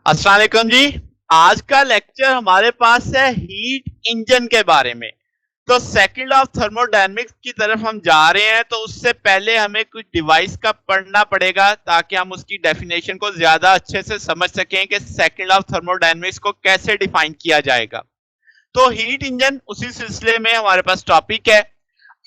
अस्सलाम वालेकुम जी। आज का लेक्चर हमारे पास है हीट इंजन के बारे में। तो सेकंड ऑफ थर्मोडायनेमिक्स की तरफ हम जा रहे हैं, तो उससे पहले हमें कुछ डिवाइस का पढ़ना पड़ेगा ताकि हम उसकी डेफिनेशन को ज्यादा अच्छे से समझ सकें कि सेकंड ऑफ थर्मोडायनेमिक्स को कैसे डिफाइन किया जाएगा। तो हीट इंजन उसी सिलसिले में हमारे पास टॉपिक है।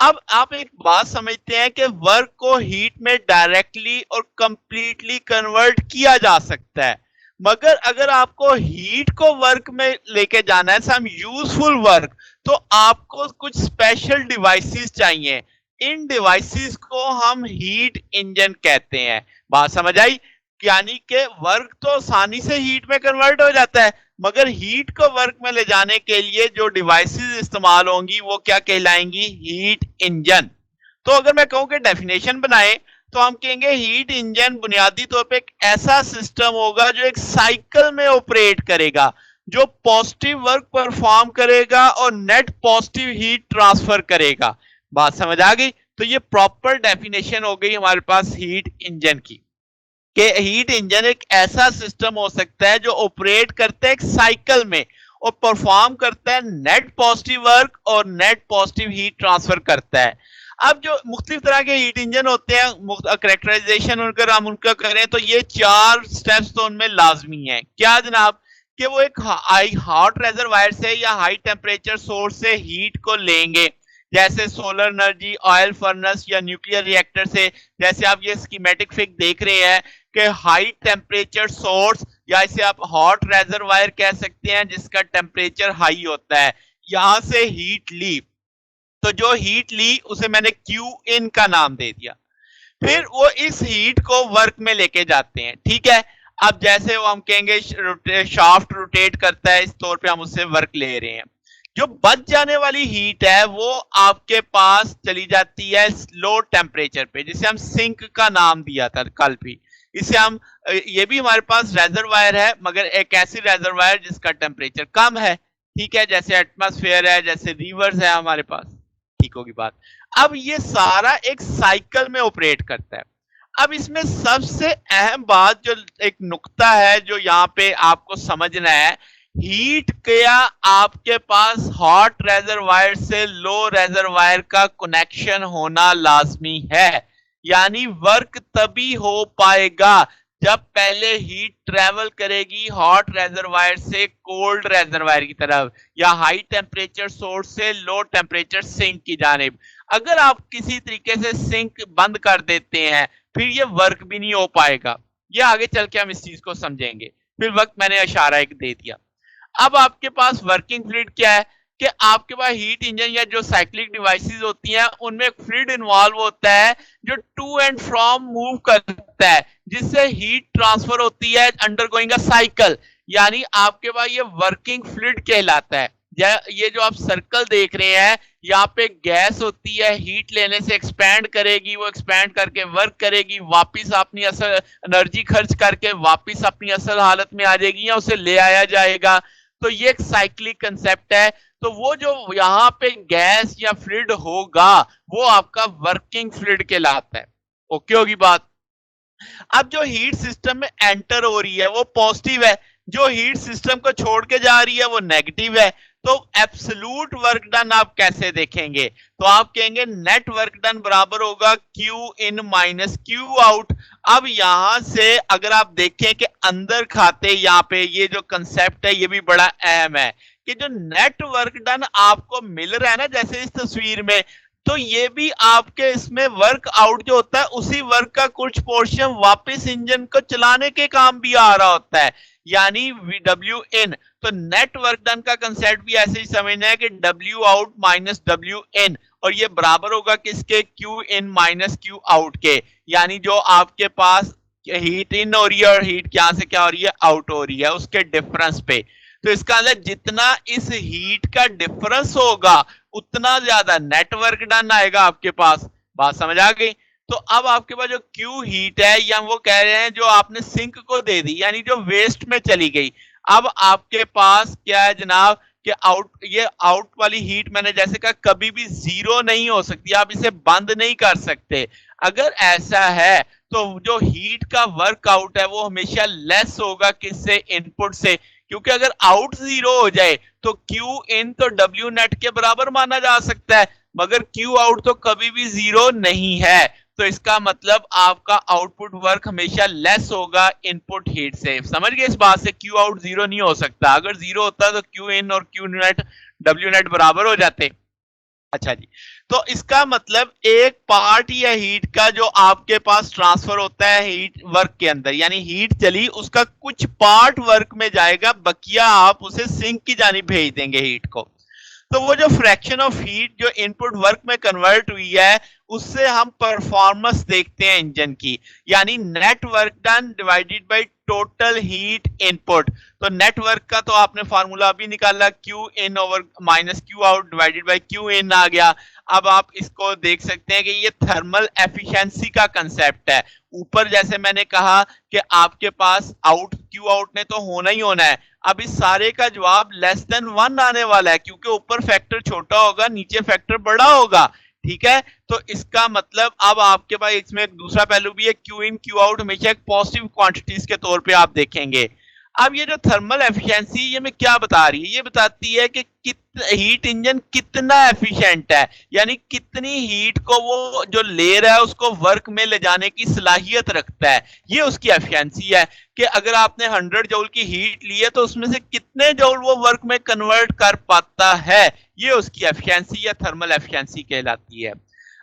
अब आप एक बात समझते हैं कि वर्क को हीट में डायरेक्टली और कंप्लीटली कन्वर्ट किया जा सकता है, मगर अगर आपको हीट को वर्क में लेके जाना है, सम यूजफुल वर्क, तो आपको कुछ स्पेशल डिवाइसेस चाहिए। इन डिवाइसेस को हम हीट इंजन कहते हैं। बात समझ आई? यानी कि वर्क तो आसानी से हीट में कन्वर्ट हो जाता है, मगर हीट को वर्क में ले जाने के लिए जो डिवाइसेस इस्तेमाल होंगी वो क्या कहलाएंगी? Heat engine. तो अगर मैं कहूं कि डेफिनेशन बनाए, तो हम कहेंगे हीट इंजन बुनियादी तौर पे एक ऐसा सिस्टम होगा जो एक साइकिल में ऑपरेट करेगा, जो पॉजिटिव वर्क परफॉर्म करेगा और नेट पॉजिटिव हीट ट्रांसफर करेगा। बात समझ आ गई? तो ये प्रॉपर डेफिनेशन हो गई हमारे पास हीट इंजन की, कि हीट इंजन एक ऐसा सिस्टम हो सकता है जो ऑपरेट करता है एक साइकिल में और परफॉर्म करता है नेट पॉजिटिव वर्क और नेट पॉजिटिव हीट ट्रांसफर करता है। अब जो मुख्तलिफ तरह के हीट इंजन होते हैं, करेक्टराइजेशन अगर हम उनका करें, तो ये चार स्टेप्स तो उनमें लाजमी है। क्या जनाब? कि वो एक हाई हॉट रेजरवायर से या हाई टेम्परेचर सोर्स से हीट को लेंगे, जैसे सोलर एनर्जी, ऑयल फर्नेस या न्यूक्लियर रिएक्टर से। जैसे आप ये स्कीमेटिक फिग देख रहे हैं कि हाई टेम्परेचर सोर्स, या इसे आप हॉट रेजरवायर कह सकते हैं जिसका टेम्परेचर हाई होता है, यहां से हीट ली। तो जो हीट ली उसे मैंने क्यू इन का नाम दे दिया। फिर वो इस हीट को वर्क में लेके जाते हैं, ठीक है। अब जैसे वो हम कहेंगे शाफ्ट रोटेट करता है, इस तौर पे हम उससे वर्क ले रहे हैं। जो बच जाने वाली हीट है वो आपके पास चली जाती है लो टेम्परेचर पे, जिसे हम सिंक का नाम दिया था कल भी। इसे हम ये भी हमारे पास रेजरवायर है, मगर एक ऐसी रेजरवायर जिसका टेम्परेचर कम है, ठीक है, जैसे एटमॉस्फेयर है, जैसे रिवर्स है हमारे पास। ठीक होगी बात। अब ये सारा एक साइकिल में ऑपरेट करता है। अब इसमें सबसे अहम बात जो एक नुक्ता है जो यहाँ पे आपको समझना है, हीट क्या आपके पास हॉट रेजरवायर से लो रेजरवायर का कनेक्शन होना लाजमी है। यानी वर्क तभी हो पाएगा जब पहले हीट ट्रेवल करेगी हॉट रेजरवायर से कोल्ड रेजरवायर की तरफ, या हाई टेम्परेचर सोर्स से लो टेम्परेचर सिंक की जानिब। अगर आप किसी तरीके से सिंक बंद कर देते हैं, फिर ये वर्क भी नहीं हो पाएगा। ये आगे चल के हम इस चीज को समझेंगे। फिर वक्त मैंने इशारा एक दे दिया। अब आपके पास वर्किंग फ्लूइड क्या है? कि आपके पास हीट इंजन या जो साइक्लिक डिवाइसेस होती हैं उनमें एक फ्लूइड इन्वॉल्व होता है जो टू एंड फ्रॉम मूव करता है, जिससे हीट ट्रांसफर होती है अंडरगोइंग अ साइकिल। यानी आपके पास ये वर्किंग फ्लूइड कहलाता है। ये जो आप सर्कल देख रहे हैं, यहाँ पे गैस होती है, हीट लेने से एक्सपैंड करेगी, वो एक्सपैंड करके वर्क करेगी, वापिस अपनी असल एनर्जी खर्च करके वापिस अपनी असल हालत में आ जाएगी या उसे ले आया जाएगा। तो ये एक साइक्लिक कंसेप्ट है। तो वो जो यहाँ पे गैस या फ्लूइड होगा वो आपका वर्किंग फ्लूइड कहलाता है। ओके होगी बात? अब जो हीट सिस्टम में एंटर हो रही है वो पॉजिटिव है, जो हीट सिस्टम को छोड़ के जा रही है वो नेगेटिव है। तो एब्सोल्यूट वर्क डन आप कैसे देखेंगे? तो आप कहेंगे नेट वर्क डन बराबर होगा Q in minus Q out. अब यहां से अगर आप देखें कि अंदर खाते, यहाँ पे ये जो कंसेप्ट है ये भी बड़ा अहम है, कि जो नेट वर्क डन आपको मिल रहा है ना, जैसे इस तस्वीर में, तो ये भी आपके इसमें वर्क आउट जो होता है उसी वर्क का कुछ पोर्शन वापस इंजन को चलाने के काम भी आ रहा होता है, यानी डब्ल्यू इन। तो नेट वर्क डन का कंसेप्ट भी ऐसे ही समझना है कि W out minus W in, और ये बराबर होगा किसके? Q in minus Q out के। यानी जो आपके पास हीट इन हो रही है और हीट क्या से क्या हो रही है? आउट हो रही है, उसके डिफरेंस पे। तो इसका मतलब जितना इस हीट का डिफरेंस होगा उतना ज्यादा नेटवर्क डन आएगा आपके पास। बात समझ आ गई? तो अब आपके पास जो क्यू हीट है, या वो कह रहे हैं जो आपने सिंक को दे दी, यानी जो वेस्ट में चली गई। अब आपके पास क्या है जनाब? कि ये आउट वाली हीट मैंने जैसे कहा कभी भी जीरो नहीं हो सकती, आप इसे बंद नहीं कर सकते। अगर ऐसा है तो जो हीट का वर्कआउट है वो हमेशा लेस होगा किससे, इनपुट से, क्योंकि अगर आउट जीरो हो जाए तो क्यू इन तो डब्ल्यू नेट के बराबर माना जा सकता है, मगर क्यू आउट तो कभी भी जीरो नहीं है। तो इसका मतलब आपका आउटपुट वर्क हमेशा लेस होगा इनपुट हीट से। समझ गए इस बात से, क्यू आउट जीरो नहीं हो सकता, अगर जीरो होता तो क्यू इन और क्यू नेट डब्ल्यू नेट बराबर हो जाते। अच्छा जी, तो इसका मतलब एक पार्ट या हीट का जो आपके पास ट्रांसफर होता है हीट वर्क के अंदर, यानी हीट चली उसका कुछ पार्ट वर्क में जाएगा, बकिया आप उसे सिंक की जानिब भेज देंगे हीट को। तो वो जो फ्रैक्शन ऑफ हीट जो इनपुट वर्क में कन्वर्ट हुई है उससे हम परफॉर्मेंस देखते हैं इंजन की, यानी net work done divided by total heat input. तो नेट वर्क का तो आपने फार्मूला अभी निकाला, Q in over minus Q out divided by Q in आ गया। अब आप इसको देख सकते हैं कि ये थर्मल एफिशिएंसी का कंसेप्ट है। ऊपर जैसे मैंने कहा कि आपके पास आउट क्यू आउट ने तो होना ही होना है, अब इस सारे का जवाब लेस देन 1 आने वाला है, क्योंकि ऊपर फैक्टर छोटा होगा नीचे फैक्टर बड़ा होगा। ठीक है, तो इसका मतलब अब आपके पास इसमें एक दूसरा पहलू भी है, क्यू इन क्यू आउट हमेशा एक पॉजिटिव क्वांटिटीज के तौर पे आप देखेंगे। अब ये जो थर्मल एफिशिएंसी ये में क्या बता रही है, ये बताती है कि हीट इंजन कितना एफिशिएंट है, यानी कितनी हीट को वो जो ले रहा है उसको वर्क में ले जाने की सलाहियत रखता है, ये उसकी एफिशिएंसी है। कि अगर आपने 100 जूल की हीट ली है तो उसमें से कितने जूल वो वर्क में कन्वर्ट कर पाता है, ये उसकी एफिशिएंसी या थर्मल एफिशिएंसी कहलाती है।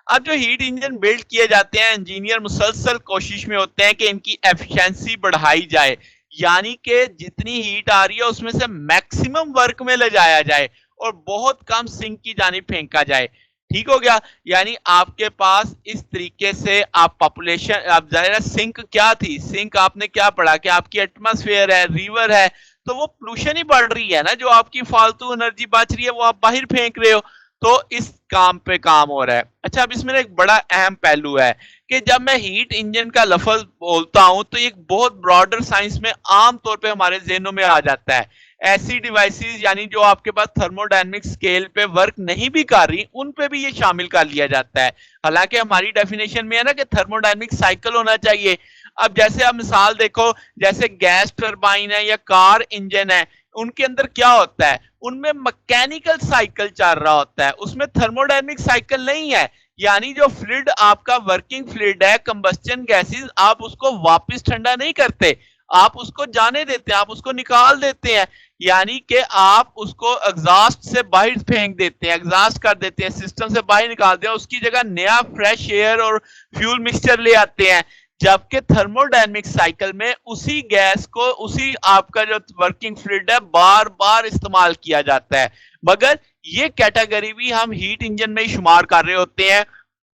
अब जो हीट इंजन बिल्ड किए जाते हैं इंजीनियर मुसलसल कोशिश में होते हैं कि इनकी एफिशिएंसी बढ़ाई जाए, यानी कि जितनी हीट आ रही है उसमें से मैक्सिमम वर्क में ले जाया जाए और बहुत कम सिंक की जानिब फेंका जाए। ठीक हो गया, यानी आपके पास इस तरीके से आप पॉपुलेशन, आप जाहिर सिंक क्या थी, सिंक आपने क्या पढ़ा कि आपकी एटमॉस्फेयर है, रिवर है, तो वो पोल्यूशन ही बढ़ रही है ना, जो आपकी फालतू एनर्जी बच रही है वो आप बाहर फेंक रहे हो, तो इस काम पे काम हो रहा है। अच्छा, अब इसमें एक बड़ा अहम पहलू है कि जब मैं हीट इंजन का लफ्ज बोलता हूं तो एक बहुत ब्रॉडर साइंस में आम तौर पे हमारे जहनों में आ जाता है ऐसी डिवाइसेस, यानी जो आपके पास थर्मोडायनेमिक स्केल पे वर्क नहीं भी कर रही उन पे भी ये शामिल कर लिया जाता है। हालांकि हमारी डेफिनेशन में है ना कि थर्मोडायनेमिक साइकिल होना चाहिए। अब जैसे आप मिसाल देखो, जैसे गैस टरबाइन है या कार इंजन है, उनके अंदर क्या होता है, उनमें मैकेनिकल साइकिल चल रहा होता है, उसमें थर्मोडायनेमिक साइकिल नहीं है। यानी जो फ्लूइड आपका वर्किंग फ्लूइड है, कंबस्टन गैसेस, आप उसको वापस ठंडा नहीं करते, आप उसको जाने देते हैं, आप उसको निकाल देते हैं, यानी कि आप उसको एग्जॉस्ट से बाहर फेंक देते हैं, एग्जॉस्ट कर देते हैं, सिस्टम से बाहर निकाल देते हैं, उसकी जगह नया फ्रेश एयर और फ्यूल मिक्सचर ले आते हैं। जबकि थर्मोडायनेमिक साइकिल में उसी गैस को, उसी आपका जो वर्किंग फ्लूइड है, बार बार इस्तेमाल किया जाता है, मगर ये कैटेगरी भी हम हीट इंजन में ही शुमार कर रहे होते हैं।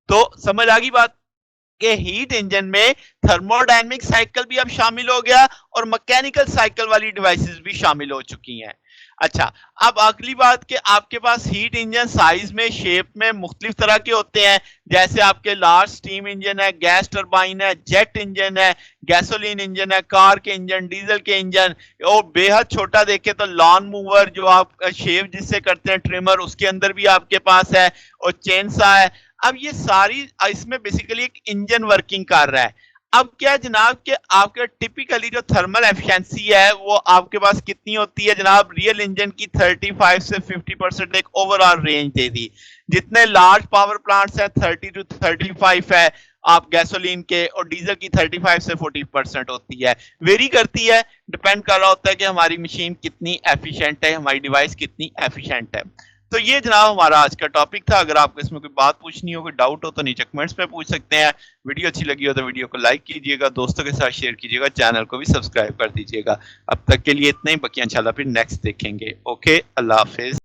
तो समझ आ गई बात कि हीट इंजन में थर्मोडायनेमिक साइकिल भी अब शामिल हो गया और मैकेनिकल साइकिल वाली डिवाइसेस भी शामिल हो चुकी हैं। अच्छा, अब अगली बात कि आपके पास हीट इंजन साइज में, शेप में मुख्तलिफ तरह के होते हैं, जैसे आपके लार्ज स्टीम इंजन है, गैस टरबाइन है, जेट इंजन है, गैसोलीन इंजन है, कार के इंजन, डीजल के इंजन, और बेहद छोटा देखे तो लॉन मूवर जो आप शेव जिससे करते हैं, ट्रिमर, उसके अंदर भी आपके पास है, और चेनसा है। अब ये सारी इसमें बेसिकली एक इंजन वर्किंग कर रहा है। अब क्या जनाब कि आपके टिपिकली जो थर्मल एफिशिएंसी है वो आपके पास कितनी होती है जनाब, रियल इंजन की 35 से 50% एक ओवरऑल रेंज दे दी। जितने लार्ज पावर प्लांट्स हैं 30 टू 35 है आप गैसोलीन के, और डीजल की 35 से 40% होती है। वेरी करती है, डिपेंड कर रहा होता है कि हमारी मशीन कितनी एफिशिएंट है, हमारी डिवाइस कितनी एफिशिएंट है। तो ये जनाब हमारा आज का टॉपिक था। अगर आपको इसमें कोई बात पूछनी हो, कोई डाउट हो तो नीचे कमेंट्स में पूछ सकते हैं। वीडियो अच्छी लगी हो तो वीडियो को लाइक कीजिएगा, दोस्तों के साथ शेयर कीजिएगा, चैनल को भी सब्सक्राइब कर दीजिएगा। अब तक के लिए इतना ही, बाकी इंशाल्लाह फिर नेक्स्ट देखेंगे। ओके, अल्लाह हाफिज।